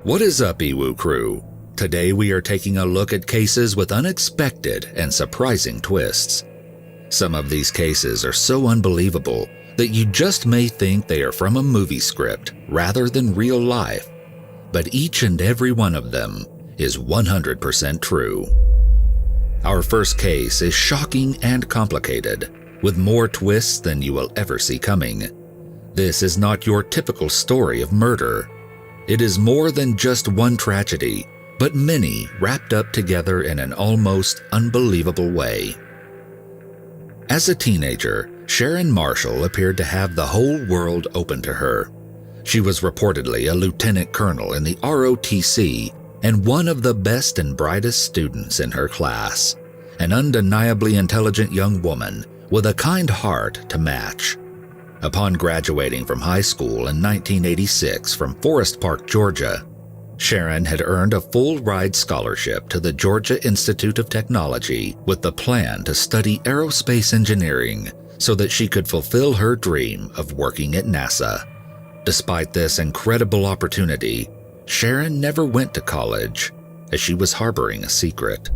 What is up, Iwu crew? Today we are taking a look at cases with unexpected and surprising twists. Some of these cases are so unbelievable that you just may think they are from a movie script rather than real life, but each and every one of them is 100% true. Our first case is shocking and complicated, with more twists than you will ever see coming. This is not your typical story of murder. It is more than just one tragedy, but many wrapped up together in an almost unbelievable way. As a teenager, Sharon Marshall appeared to have the whole world open to her. She was reportedly a lieutenant colonel in the ROTC and one of the best and brightest students in her class, an undeniably intelligent young woman with a kind heart to match. Upon graduating from high school in 1986 from Forest Park, Georgia, Sharon had earned a full-ride scholarship to the Georgia Institute of Technology with the plan to study aerospace engineering so that she could fulfill her dream of working at NASA. Despite this incredible opportunity, Sharon never went to college, as she was harboring a secret.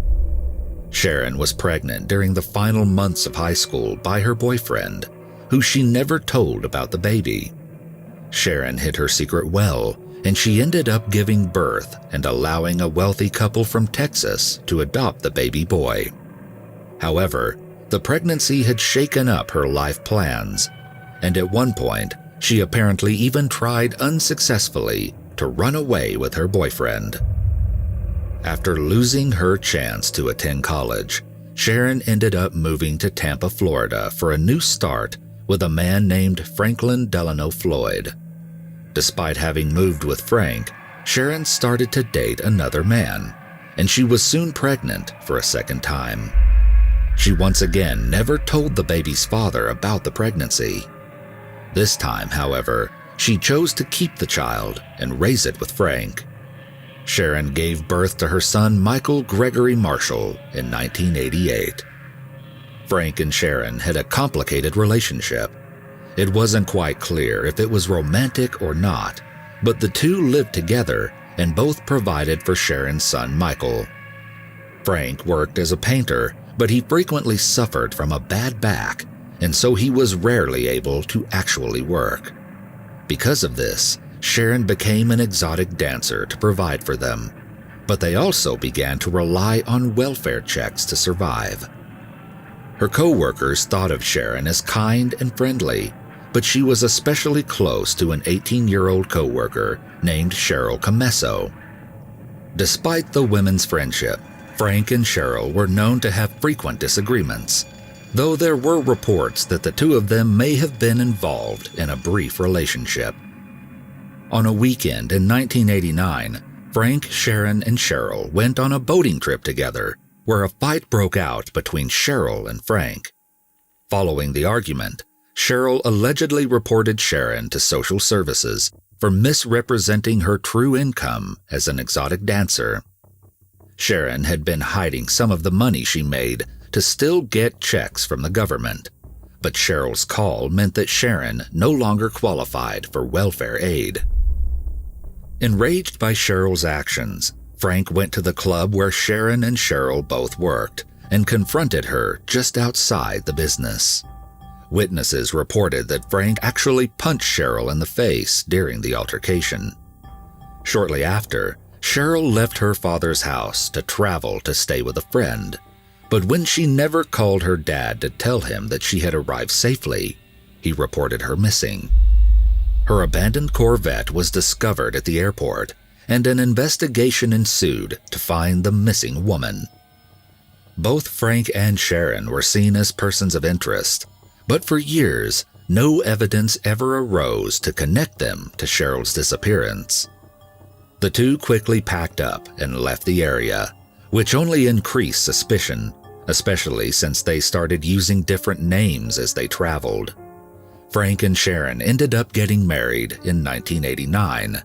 Sharon was pregnant during the final months of high school by her boyfriend, who she never told about the baby. Sharon hid her secret well, and she ended up giving birth and allowing a wealthy couple from Texas to adopt the baby boy. However, the pregnancy had shaken up her life plans, and at one point, she apparently even tried unsuccessfully to run away with her boyfriend. After losing her chance to attend college, Sharon ended up moving to Tampa, Florida for a new start with a man named Franklin Delano Floyd. Despite having moved with Frank, Sharon started to date another man, and she was soon pregnant for a second time. She once again never told the baby's father about the pregnancy. This time, however, she chose to keep the child and raise it with Frank. Sharon gave birth to her son Michael Gregory Marshall in 1988. Frank and Sharon had a complicated relationship. It wasn't quite clear if it was romantic or not, but the two lived together and both provided for Sharon's son Michael. Frank worked as a painter, but he frequently suffered from a bad back, and so he was rarely able to actually work. Because of this, Sharon became an exotic dancer to provide for them, but they also began to rely on welfare checks to survive. Her co-workers thought of Sharon as kind and friendly, but she was especially close to an 18-year-old co-worker named Cheryl Camesso. Despite the women's friendship, Frank and Cheryl were known to have frequent disagreements, though there were reports that the two of them may have been involved in a brief relationship. On a weekend in 1989, Frank, Sharon, and Cheryl went on a boating trip together, where a fight broke out between Cheryl and Frank. Following the argument, Cheryl allegedly reported Sharon to social services for misrepresenting her true income as an exotic dancer. Sharon had been hiding some of the money she made to still get checks from the government, but Cheryl's call meant that Sharon no longer qualified for welfare aid. Enraged by Cheryl's actions, Frank went to the club where Sharon and Cheryl both worked and confronted her just outside the business. Witnesses reported that Frank actually punched Cheryl in the face during the altercation. Shortly after, Cheryl left her father's house to travel to stay with a friend, but when she never called her dad to tell him that she had arrived safely, he reported her missing. Her abandoned Corvette was discovered at the airport, and an investigation ensued to find the missing woman. Both Frank and Sharon were seen as persons of interest, but for years, no evidence ever arose to connect them to Cheryl's disappearance. The two quickly packed up and left the area, which only increased suspicion, especially since they started using different names as they traveled. Frank and Sharon ended up getting married in 1989,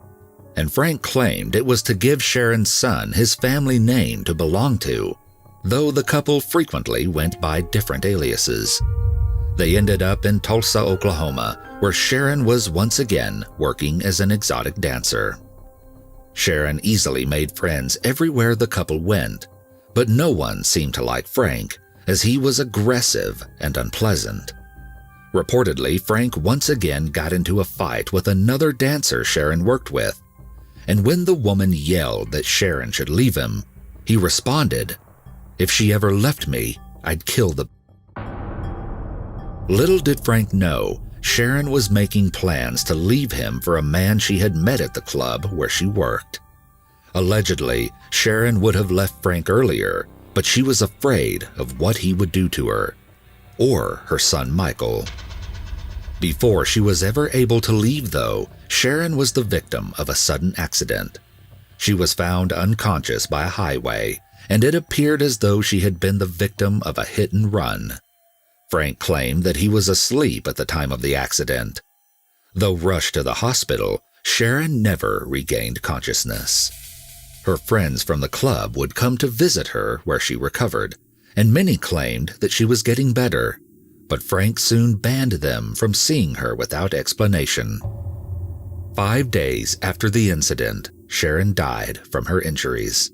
and Frank claimed it was to give Sharon's son his family name to belong to, though the couple frequently went by different aliases. They ended up in Tulsa, Oklahoma, where Sharon was once again working as an exotic dancer. Sharon easily made friends everywhere the couple went, but no one seemed to like Frank, as he was aggressive and unpleasant. Reportedly, Frank once again got into a fight with another dancer Sharon worked with, and when the woman yelled that Sharon should leave him, he responded, "If she ever left me, I'd kill the..." Little did Frank know, Sharon was making plans to leave him for a man she had met at the club where she worked. Allegedly, Sharon would have left Frank earlier, but she was afraid of what he would do to her, or her son Michael. Before she was ever able to leave, though, Sharon was the victim of a sudden accident. She was found unconscious by a highway, and it appeared as though she had been the victim of a hit and run. Frank claimed that he was asleep at the time of the accident. Though rushed to the hospital, Sharon never regained consciousness. Her friends from the club would come to visit her where she recovered, and many claimed that she was getting better, but Frank soon banned them from seeing her without explanation. 5 days after the incident, Sharon died from her injuries,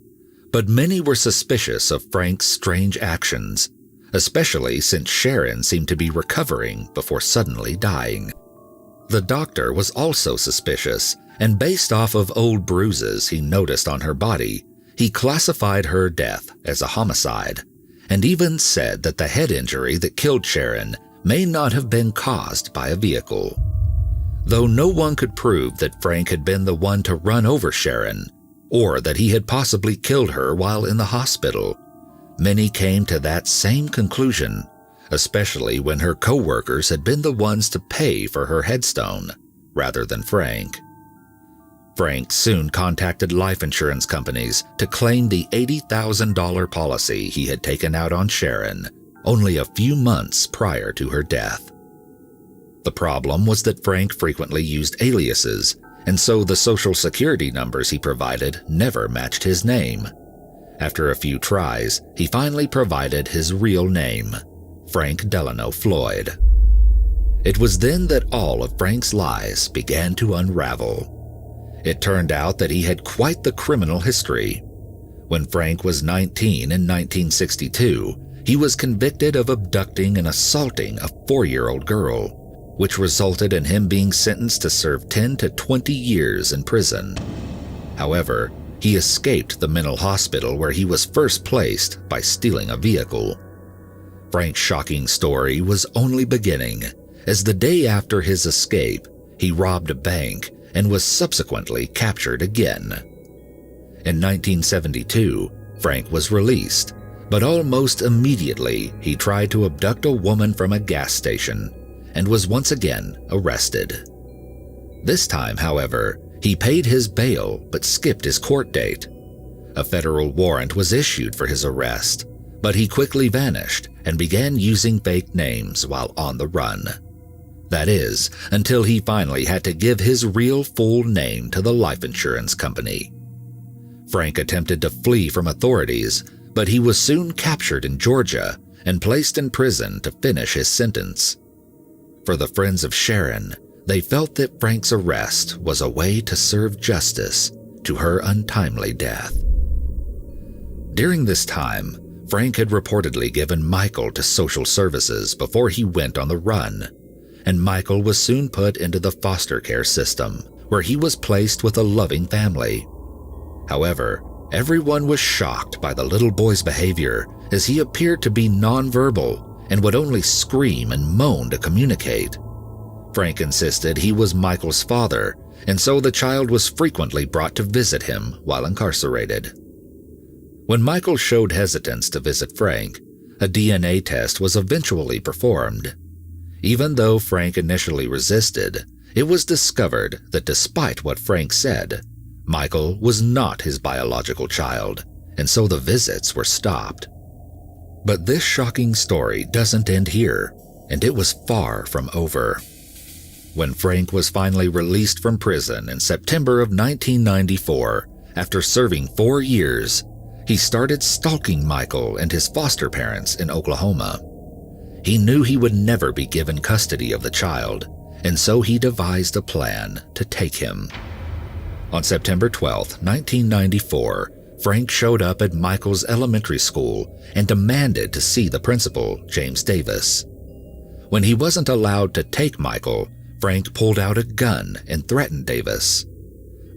but many were suspicious of Frank's strange actions, especially since Sharon seemed to be recovering before suddenly dying. The doctor was also suspicious, and based off of old bruises he noticed on her body, he classified her death as a homicide, and even said that the head injury that killed Sharon may not have been caused by a vehicle. Though no one could prove that Frank had been the one to run over Sharon, or that he had possibly killed her while in the hospital, many came to that same conclusion, especially when her co-workers had been the ones to pay for her headstone, rather than Frank. Frank soon contacted life insurance companies to claim the $80,000 policy he had taken out on Sharon only a few months prior to her death. The problem was that Frank frequently used aliases, and so the social security numbers he provided never matched his name. After a few tries, he finally provided his real name, Frank Delano Floyd. It was then that all of Frank's lies began to unravel. It turned out that he had quite the criminal history. When Frank was 19 in 1962, he was convicted of abducting and assaulting a 4-year-old girl, which resulted in him being sentenced to serve 10 to 20 years in prison. However, he escaped the mental hospital where he was first placed by stealing a vehicle. Frank's shocking story was only beginning, as the day after his escape, he robbed a bank and was subsequently captured again. In 1972, Frank was released, but almost immediately he tried to abduct a woman from a gas station and was once again arrested. This time, however, he paid his bail but skipped his court date. A federal warrant was issued for his arrest, but he quickly vanished and began using fake names while on the run. That is, until he finally had to give his real full name to the life insurance company. Frank attempted to flee from authorities, but he was soon captured in Georgia and placed in prison to finish his sentence. For the friends of Sharon, they felt that Frank's arrest was a way to serve justice to her untimely death. During this time, Frank had reportedly given Michael to social services before he went on the run, and Michael was soon put into the foster care system, where he was placed with a loving family. However, everyone was shocked by the little boy's behavior, as he appeared to be nonverbal and would only scream and moan to communicate. Frank insisted he was Michael's father, and so the child was frequently brought to visit him while incarcerated. When Michael showed hesitance to visit Frank, a DNA test was eventually performed. Even though Frank initially resisted, it was discovered that despite what Frank said, Michael was not his biological child, and so the visits were stopped. But this shocking story doesn't end here, and it was far from over. When Frank was finally released from prison in September of 1994, after serving 4 years, he started stalking Michael and his foster parents in Oklahoma. He knew he would never be given custody of the child, and so he devised a plan to take him. On September 12, 1994, Frank showed up at Michael's elementary school and demanded to see the principal, James Davis. When he wasn't allowed to take Michael, Frank pulled out a gun and threatened Davis.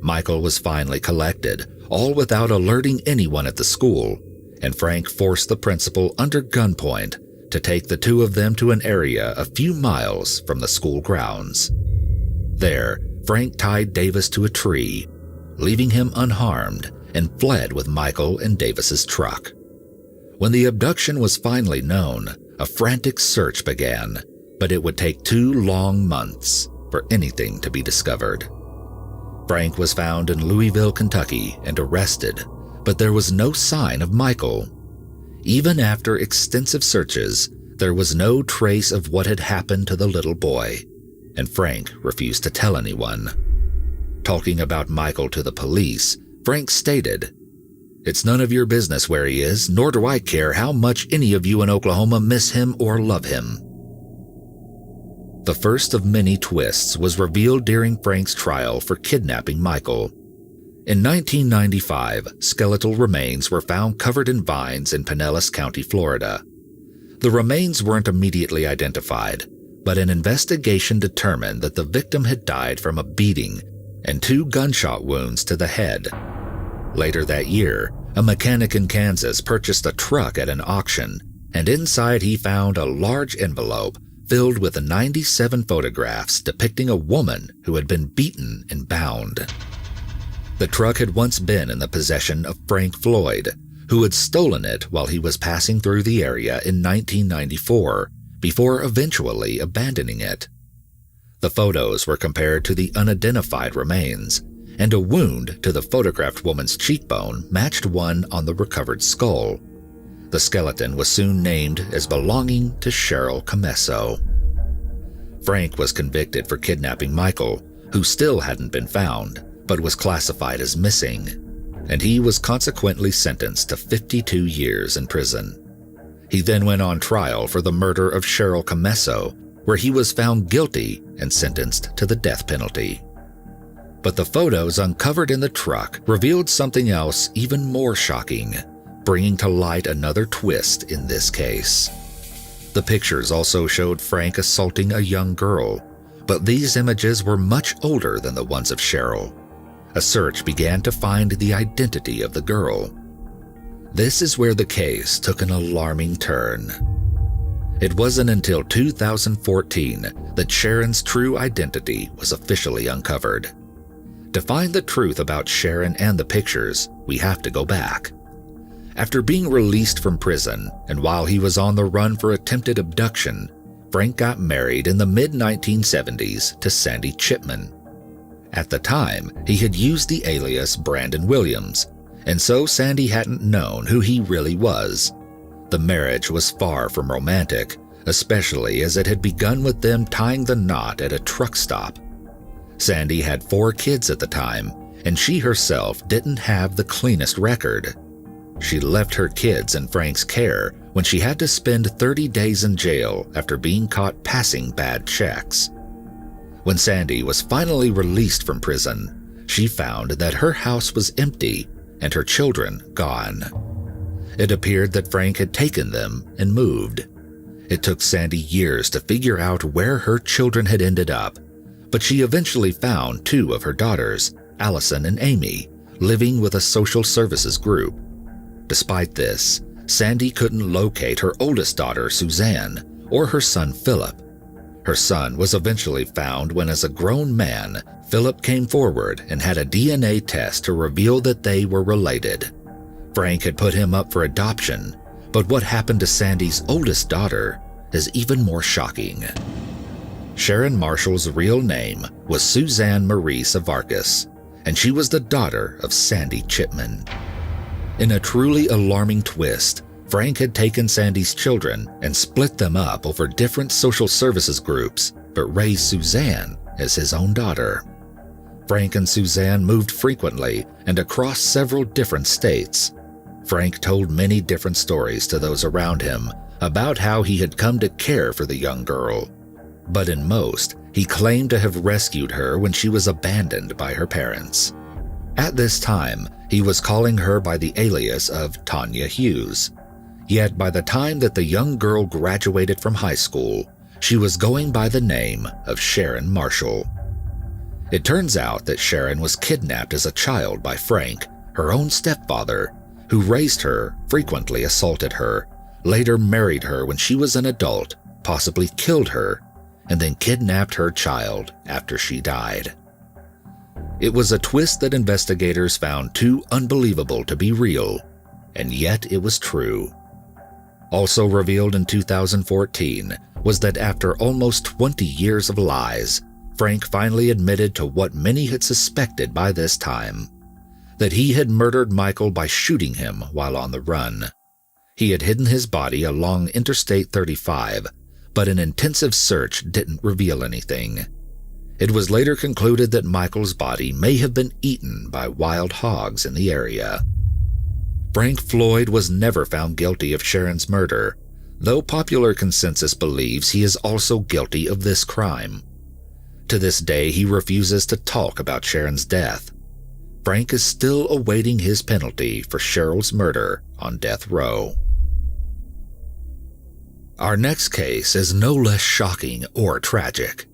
Michael was finally collected, all without alerting anyone at the school, and Frank forced the principal under gunpoint to take the two of them to an area a few miles from the school grounds. There, Frank tied Davis to a tree, leaving him unharmed, and fled with Michael in Davis's truck. When the abduction was finally known, a frantic search began, but it would take 2 long months for anything to be discovered. Frank was found in Louisville, Kentucky, and arrested, but there was no sign of Michael. Even after extensive searches, there was no trace of what had happened to the little boy, and Frank refused to tell anyone. Talking about Michael to the police, Frank stated, "It's none of your business where he is, nor do I care how much any of you in Oklahoma miss him or love him." The first of many twists was revealed during Frank's trial for kidnapping Michael. In 1995, skeletal remains were found covered in vines in Pinellas County, Florida. The remains weren't immediately identified, but an investigation determined that the victim had died from a beating and 2 gunshot wounds to the head. Later that year, a mechanic in Kansas purchased a truck at an auction, and inside he found a large envelope filled with 97 photographs depicting a woman who had been beaten and bound. The truck had once been in the possession of Frank Floyd, who had stolen it while he was passing through the area in 1994, before eventually abandoning it. The photos were compared to the unidentified remains, and a wound to the photographed woman's cheekbone matched one on the recovered skull. The skeleton was soon named as belonging to Cheryl Camesso. Frank was convicted for kidnapping Michael, who still hadn't been found, but was classified as missing, and he was consequently sentenced to 52 years in prison. He then went on trial for the murder of Cheryl Camesso, where he was found guilty and sentenced to the death penalty. But the photos uncovered in the truck revealed something else even more shocking, bringing to light another twist in this case. The pictures also showed Frank assaulting a young girl, but these images were much older than the ones of Cheryl. A search began to find the identity of the girl. This is where the case took an alarming turn. It wasn't until 2014 that Sharon's true identity was officially uncovered. To find the truth about Sharon and the pictures, we have to go back. After being released from prison, and while he was on the run for attempted abduction, Frank got married in the mid-1970s to Sandy Chipman. At the time, he had used the alias Brandon Williams, and so Sandy hadn't known who he really was. The marriage was far from romantic, especially as it had begun with them tying the knot at a truck stop. Sandy had 4 kids at the time, and she herself didn't have the cleanest record. She left her kids in Frank's care when she had to spend 30 days in jail after being caught passing bad checks. When Sandy was finally released from prison, she found that her house was empty and her children gone. It appeared that Frank had taken them and moved. It took Sandy years to figure out where her children had ended up, but she eventually found 2 of her daughters, Allison and Amy, living with a social services group. Despite this, Sandy couldn't locate her oldest daughter, Suzanne, or her son, Philip. Her son was eventually found when, as a grown man, Philip came forward and had a DNA test to reveal that they were related. Frank had put him up for adoption, but what happened to Sandy's oldest daughter is even more shocking. Sharon Marshall's real name was Suzanne Marie Savarkis, and she was the daughter of Sandy Chipman. In a truly alarming twist, Frank had taken Sandy's children and split them up over different social services groups, but raised Suzanne as his own daughter. Frank and Suzanne moved frequently and across several different states. Frank told many different stories to those around him about how he had come to care for the young girl, but in most, he claimed to have rescued her when she was abandoned by her parents. At this time, he was calling her by the alias of Tanya Hughes. Yet by the time that the young girl graduated from high school, she was going by the name of Sharon Marshall. It turns out that Sharon was kidnapped as a child by Frank, her own stepfather, who raised her, frequently assaulted her, later married her when she was an adult, possibly killed her, and then kidnapped her child after she died. It was a twist that investigators found too unbelievable to be real, and yet it was true. Also revealed in 2014 was that after almost 20 years of lies, Frank finally admitted to what many had suspected by this time, that he had murdered Michael by shooting him while on the run. He had hidden his body along Interstate 35, but an intensive search didn't reveal anything. It was later concluded that Michael's body may have been eaten by wild hogs in the area. Frank Floyd was never found guilty of Sharon's murder, though popular consensus believes he is also guilty of this crime. To this day, he refuses to talk about Sharon's death. Frank is still awaiting his penalty for Cheryl's murder on death row. Our next case is no less shocking or tragic.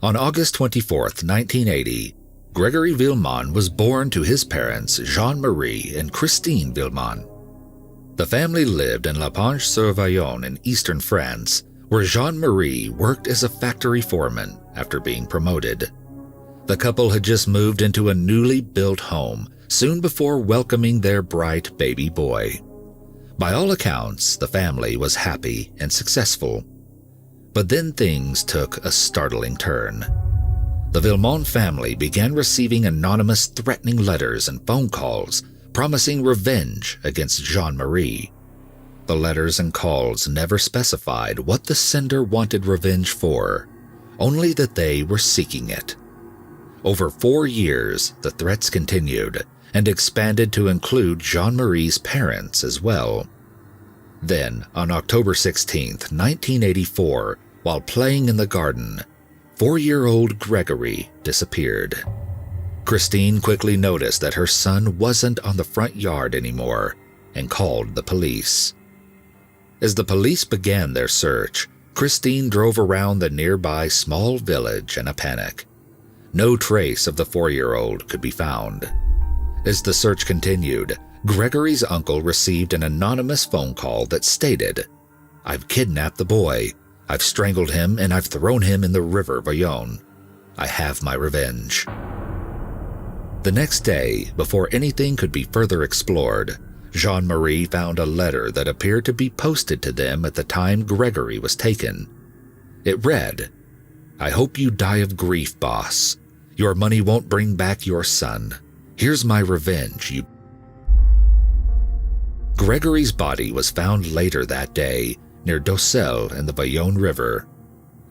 On August 24, 1980, Gregory Villemin was born to his parents Jean-Marie and Christine Villemin. The family lived in La Panche-sur-Vaillon in eastern France, where Jean-Marie worked as a factory foreman after being promoted. The couple had just moved into a newly built home soon before welcoming their bright baby boy. By all accounts, the family was happy and successful. But then things took a startling turn. The Villemin family began receiving anonymous threatening letters and phone calls promising revenge against Jean-Marie. The letters and calls never specified what the sender wanted revenge for, only that they were seeking it. Over 4 years, the threats continued and expanded to include Jean-Marie's parents as well. Then, on October 16, 1984, while playing in the garden, 4-year-old Gregory disappeared. Christine quickly noticed that her son wasn't on the front yard anymore and called the police. As the police began their search, Christine drove around the nearby small village in a panic. No trace of the 4-year-old could be found. As the search continued, Gregory's uncle received an anonymous phone call that stated, "I've kidnapped the boy. I've strangled him and I've thrown him in the river Vaillon. I have my revenge." The next day, before anything could be further explored, Jean-Marie found a letter that appeared to be posted to them at the time Gregory was taken. It read, "I hope you die of grief, boss. Your money won't bring back your son. Here's my revenge, you..." Gregory's body was found later that day near Docelle in the Vaillon River,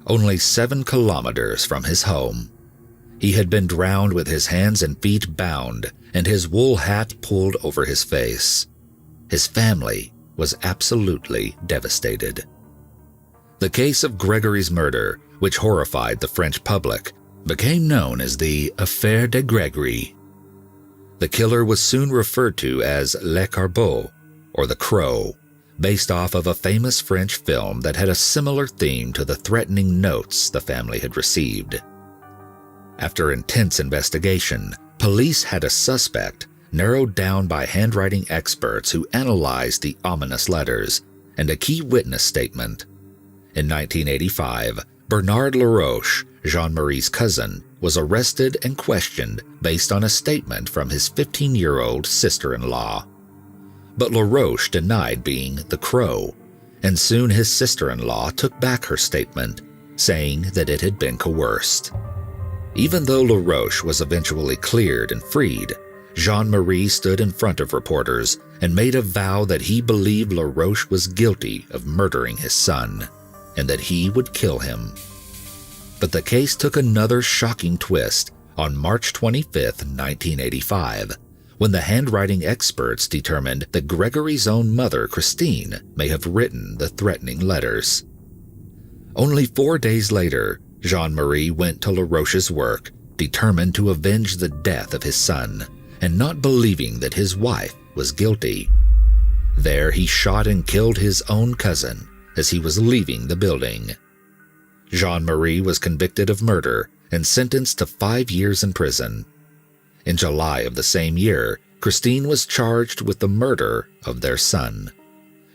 only 7 kilometers from his home. He had been drowned with his hands and feet bound and his wool hat pulled over his face. His family was absolutely devastated. The case of Gregory's murder, which horrified the French public, became known as the Affaire de Gregory. The killer was soon referred to as Le Corbeau, or the Crow, based off of a famous French film that had a similar theme to the threatening notes the family had received. After intense investigation, police had a suspect narrowed down by handwriting experts who analyzed the ominous letters and a key witness statement. In 1985, Bernard Laroche, Jean-Marie's cousin, was arrested and questioned based on a statement from his 15-year-old sister-in-law. But Laroche denied being the Crow, and soon his sister-in-law took back her statement, saying that it had been coerced. Even though Laroche was eventually cleared and freed, Jean-Marie stood in front of reporters and made a vow that he believed Laroche was guilty of murdering his son, and that he would kill him. But the case took another shocking twist on March 25, 1985, when the handwriting experts determined that Gregory's own mother, Christine, may have written the threatening letters. Only 4 days later, Jean-Marie went to Laroche's work, determined to avenge the death of his son, and not believing that his wife was guilty. There, he shot and killed his own cousin as he was leaving the building. Jean-Marie was convicted of murder and sentenced to 5 years in prison. In July of the same year, Christine was charged with the murder of their son.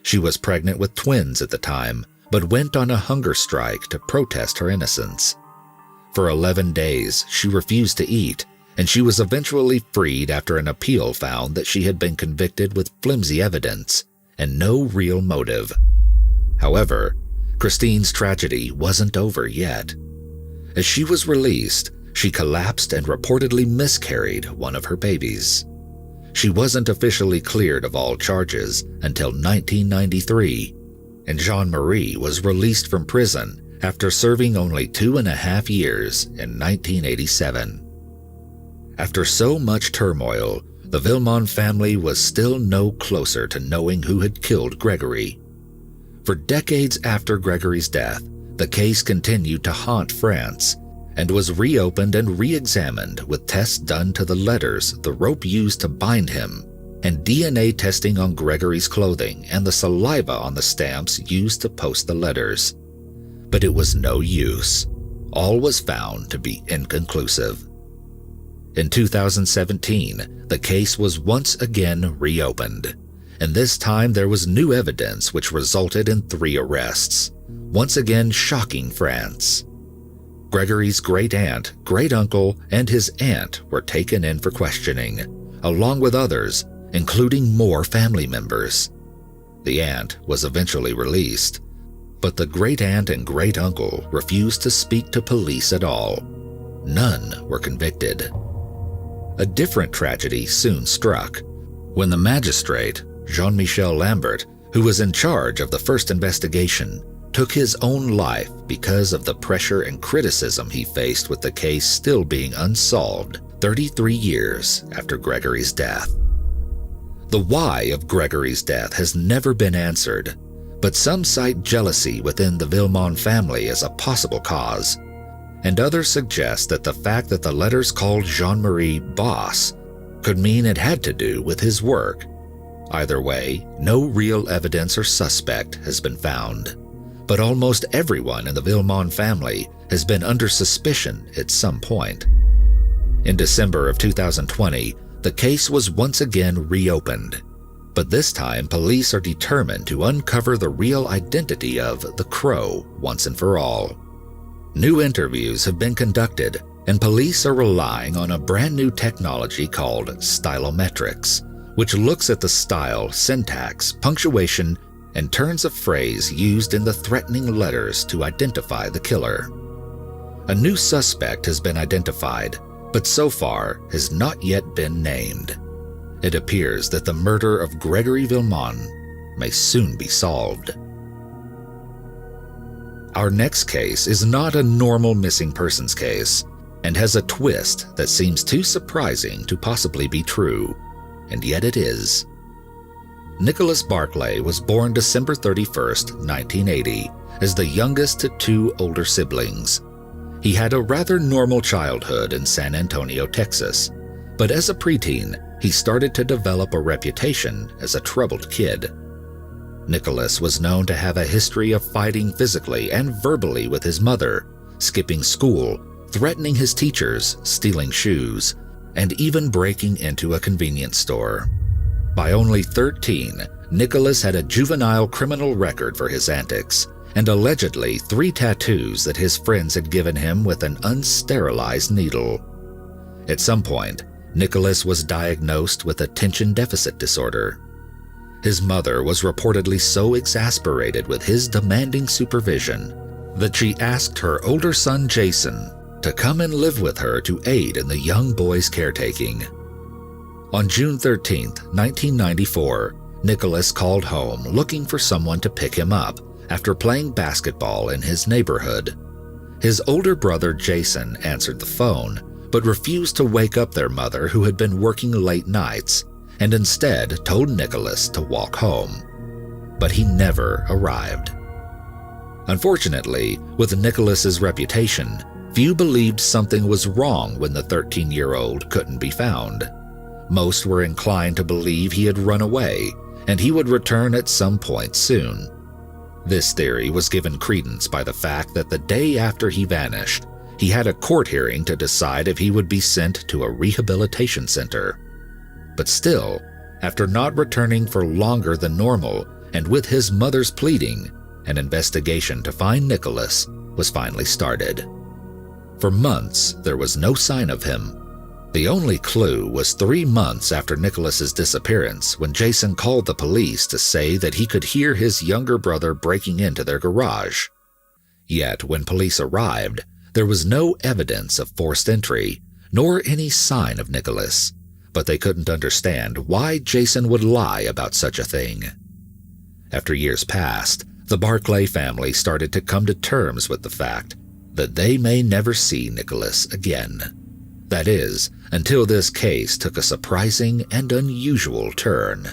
She was pregnant with twins at the time, but went on a hunger strike to protest her innocence. For 11 days, she refused to eat, and she was eventually freed after an appeal found that she had been convicted with flimsy evidence and no real motive. However, Christine's tragedy wasn't over yet. As she was released, she collapsed and reportedly miscarried one of her babies. She wasn't officially cleared of all charges until 1993, and Jean-Marie was released from prison after serving only 2.5 years in 1987. After so much turmoil, the Villemont family was still no closer to knowing who had killed Gregory. For decades after Gregory's death, the case continued to haunt France and was reopened and re-examined with tests done to the letters the rope used to bind him and DNA testing on Gregory's clothing and the saliva on the stamps used to post the letters. But it was no use. All was found to be inconclusive. In 2017, the case was once again reopened, and this time there was new evidence which resulted in 3 arrests, once again shocking France. Gregory's great-aunt, great-uncle, and his aunt were taken in for questioning, along with others, including more family members. The aunt was eventually released, but the great-aunt and great-uncle refused to speak to police at all. None were convicted. A different tragedy soon struck, when the magistrate, Jean-Michel Lambert, who was in charge of the first investigation, took his own life because of the pressure and criticism he faced with the case still being unsolved 33 years after Gregory's death. The why of Gregory's death has never been answered, but some cite jealousy within the Villemont family as a possible cause, and others suggest that the fact that the letters called Jean-Marie boss could mean it had to do with his work. Either way, no real evidence or suspect has been found, but almost everyone in the Villemont family has been under suspicion at some point. In December of 2020, the case was once again reopened, but this time police are determined to uncover the real identity of the Crow once and for all. New interviews have been conducted, and police are relying on a brand new technology called stylometrics, which looks at the style, syntax, punctuation, and turns of phrase used in the threatening letters to identify the killer. A new suspect has been identified, but so far has not yet been named. It appears that the murder of Gregory Villemont may soon be solved. Our next case is not a normal missing persons case and has a twist that seems too surprising to possibly be true, and yet it is. Nicholas Barclay was born December 31st, 1980, as the youngest to 2 older siblings. He had a rather normal childhood in San Antonio, Texas, but as a preteen, he started to develop a reputation as a troubled kid. Nicholas was known to have a history of fighting physically and verbally with his mother, skipping school, threatening his teachers, stealing shoes, and even breaking into a convenience store. By only 13, Nicholas had a juvenile criminal record for his antics, and allegedly 3 tattoos that his friends had given him with an unsterilized needle. At some point, Nicholas was diagnosed with attention deficit disorder. His mother was reportedly so exasperated with his demanding supervision that she asked her older son Jason to come and live with her to aid in the young boy's caretaking. On June 13, 1994, Nicholas called home looking for someone to pick him up after playing basketball in his neighborhood. His older brother Jason answered the phone, but refused to wake up their mother, who had been working late nights, and instead told Nicholas to walk home. But he never arrived. Unfortunately, with Nicholas's reputation, few believed something was wrong when the 13-year-old couldn't be found. Most were inclined to believe he had run away and he would return at some point soon. This theory was given credence by the fact that the day after he vanished, he had a court hearing to decide if he would be sent to a rehabilitation center. But still, after not returning for longer than normal and with his mother's pleading, an investigation to find Nicholas was finally started. For months, there was no sign of him. The only clue was 3 months after Nicholas's disappearance when Jason called the police to say that he could hear his younger brother breaking into their garage. Yet when police arrived, there was no evidence of forced entry, nor any sign of Nicholas, but they couldn't understand why Jason would lie about such a thing. After years passed, the Barclay family started to come to terms with the fact that they may never see Nicholas again. That is, until this case took a surprising and unusual turn.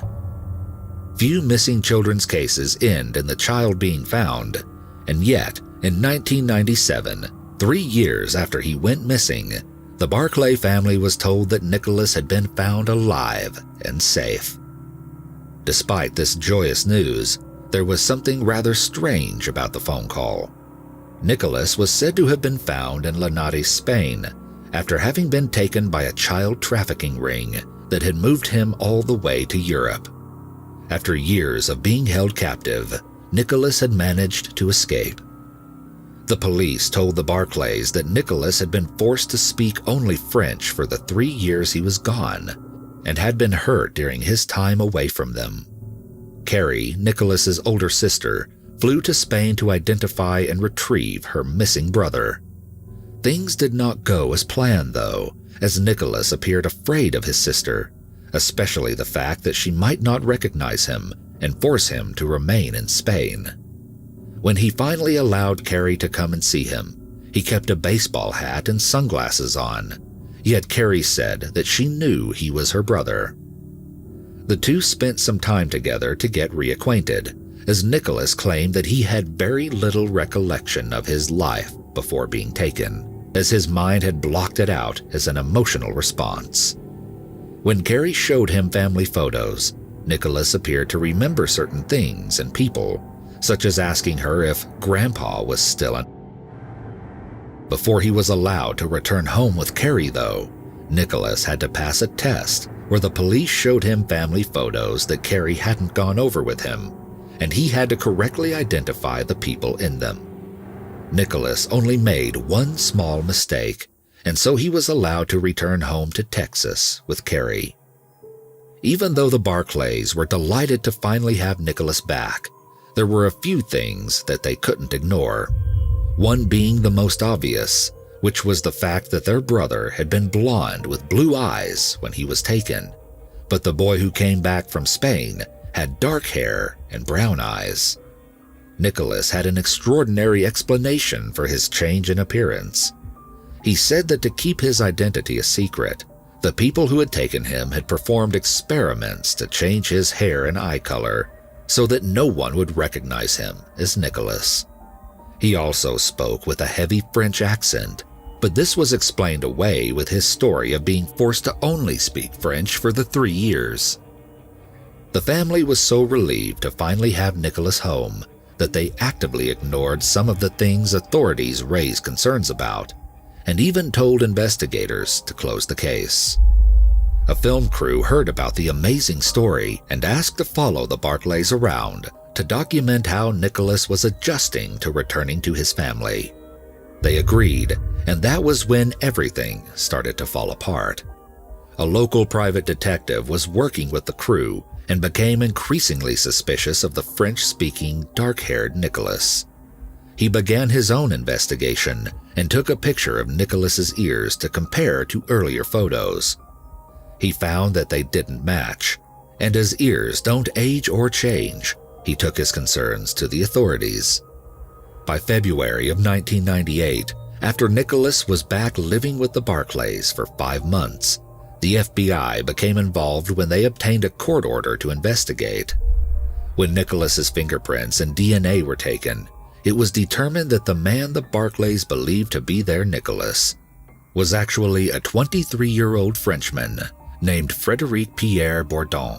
Few missing children's cases end in the child being found, and yet, in 1997, 3 years after he went missing, the Barclay family was told that Nicholas had been found alive and safe. Despite this joyous news, there was something rather strange about the phone call. Nicholas was said to have been found in Linares, Spain, after having been taken by a child trafficking ring that had moved him all the way to Europe. After years of being held captive, Nicholas had managed to escape. The police told the Barclays that Nicholas had been forced to speak only French for the 3 years he was gone, and had been hurt during his time away from them. Carrie, Nicholas's older sister, flew to Spain to identify and retrieve her missing brother. Things did not go as planned, though, as Nicholas appeared afraid of his sister, especially the fact that she might not recognize him and force him to remain in Spain. When he finally allowed Carrie to come and see him, he kept a baseball hat and sunglasses on, yet Carrie said that she knew he was her brother. The two spent some time together to get reacquainted, as Nicholas claimed that he had very little recollection of his life before being taken, as his mind had blocked it out as an emotional response. When Carrie showed him family photos, Nicholas appeared to remember certain things and people, such as asking her if Grandpa was still in. Before he was allowed to return home with Carrie, though, Nicholas had to pass a test where the police showed him family photos that Carrie hadn't gone over with him, and he had to correctly identify the people in them. Nicholas only made one small mistake, and so he was allowed to return home to Texas with Carrie. Even though the Barclays were delighted to finally have Nicholas back, there were a few things that they couldn't ignore, one being the most obvious, which was the fact that their brother had been blonde with blue eyes when he was taken, but the boy who came back from Spain had dark hair and brown eyes. Nicholas had an extraordinary explanation for his change in appearance. He said that to keep his identity a secret, the people who had taken him had performed experiments to change his hair and eye color so that no one would recognize him as Nicholas. He also spoke with a heavy French accent, but this was explained away with his story of being forced to only speak French for the 3 years. The family was so relieved to finally have Nicholas home that they actively ignored some of the things authorities raised concerns about, and even told investigators to close the case. A film crew heard about the amazing story and asked to follow the Barclays around to document how Nicholas was adjusting to returning to his family. They agreed, and that was when everything started to fall apart. A local private detective was working with the crew and became increasingly suspicious of the French-speaking, dark-haired Nicholas. He began his own investigation and took a picture of Nicholas's ears to compare to earlier photos. He found that they didn't match, and as ears don't age or change, he took his concerns to the authorities. By February of 1998, after Nicholas was back living with the Barclays for 5 months, the FBI became involved when they obtained a court order to investigate. When Nicholas's fingerprints and DNA were taken, it was determined that the man the Barclays believed to be their Nicholas was actually a 23-year-old Frenchman named Frédéric Pierre Bourdon.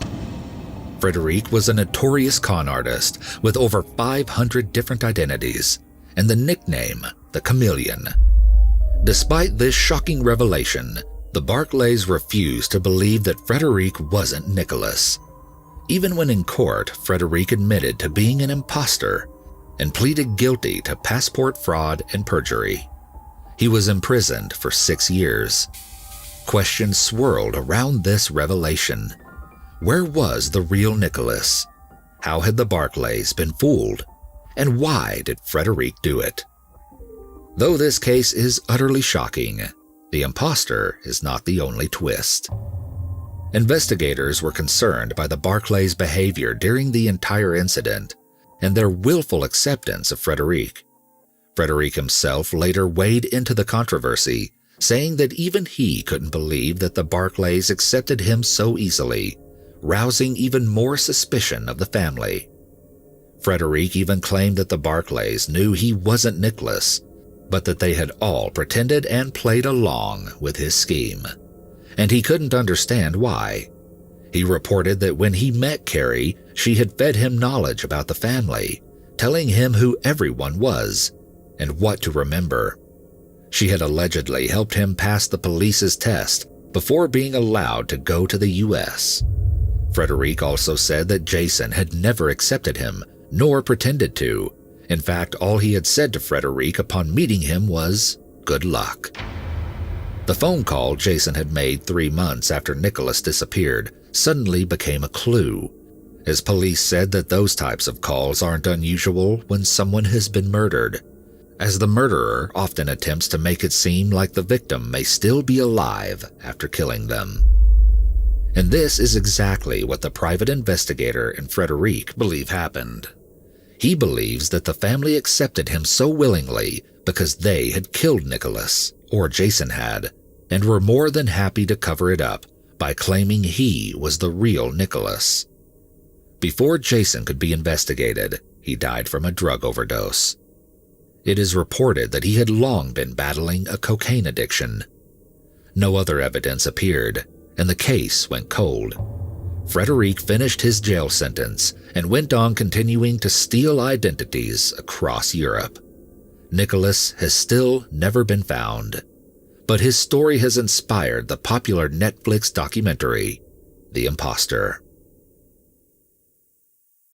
Frédéric was a notorious con artist with over 500 different identities and the nickname the Chameleon. Despite this shocking revelation, the Barclays refused to believe that Frédéric wasn't Nicholas. Even when in court, Frédéric admitted to being an imposter and pleaded guilty to passport fraud and perjury. He was imprisoned for 6 years. Questions swirled around this revelation. Where was the real Nicholas? How had the Barclays been fooled? And why did Frédéric do it? Though this case is utterly shocking, the imposter is not the only twist. Investigators were concerned by the Barclays' behavior during the entire incident and their willful acceptance of Frédéric. Frédéric himself later waded into the controversy, saying that even he couldn't believe that the Barclays accepted him so easily, rousing even more suspicion of the family. Frédéric even claimed that the Barclays knew he wasn't Nicholas, but that they had all pretended and played along with his scheme, and he couldn't understand why. He reported that when he met Carrie, she had fed him knowledge about the family, telling him who everyone was and what to remember. She had allegedly helped him pass the police's test before being allowed to go to the U.S. Frédéric also said that Jason had never accepted him, nor pretended to. In fact, all he had said to Frédéric upon meeting him was, "Good luck." The phone call Jason had made 3 months after Nicholas disappeared suddenly became a clue, as police said that those types of calls aren't unusual when someone has been murdered, as the murderer often attempts to make it seem like the victim may still be alive after killing them. And this is exactly what the private investigator and Frédéric believe happened. He believes that the family accepted him so willingly because they had killed Nicholas, or Jason had, and were more than happy to cover it up by claiming he was the real Nicholas. Before Jason could be investigated, he died from a drug overdose. It is reported that he had long been battling a cocaine addiction. No other evidence appeared, and the case went cold. Frédéric finished his jail sentence and went on continuing to steal identities across Europe. Nicholas has still never been found, but his story has inspired the popular Netflix documentary, The Imposter.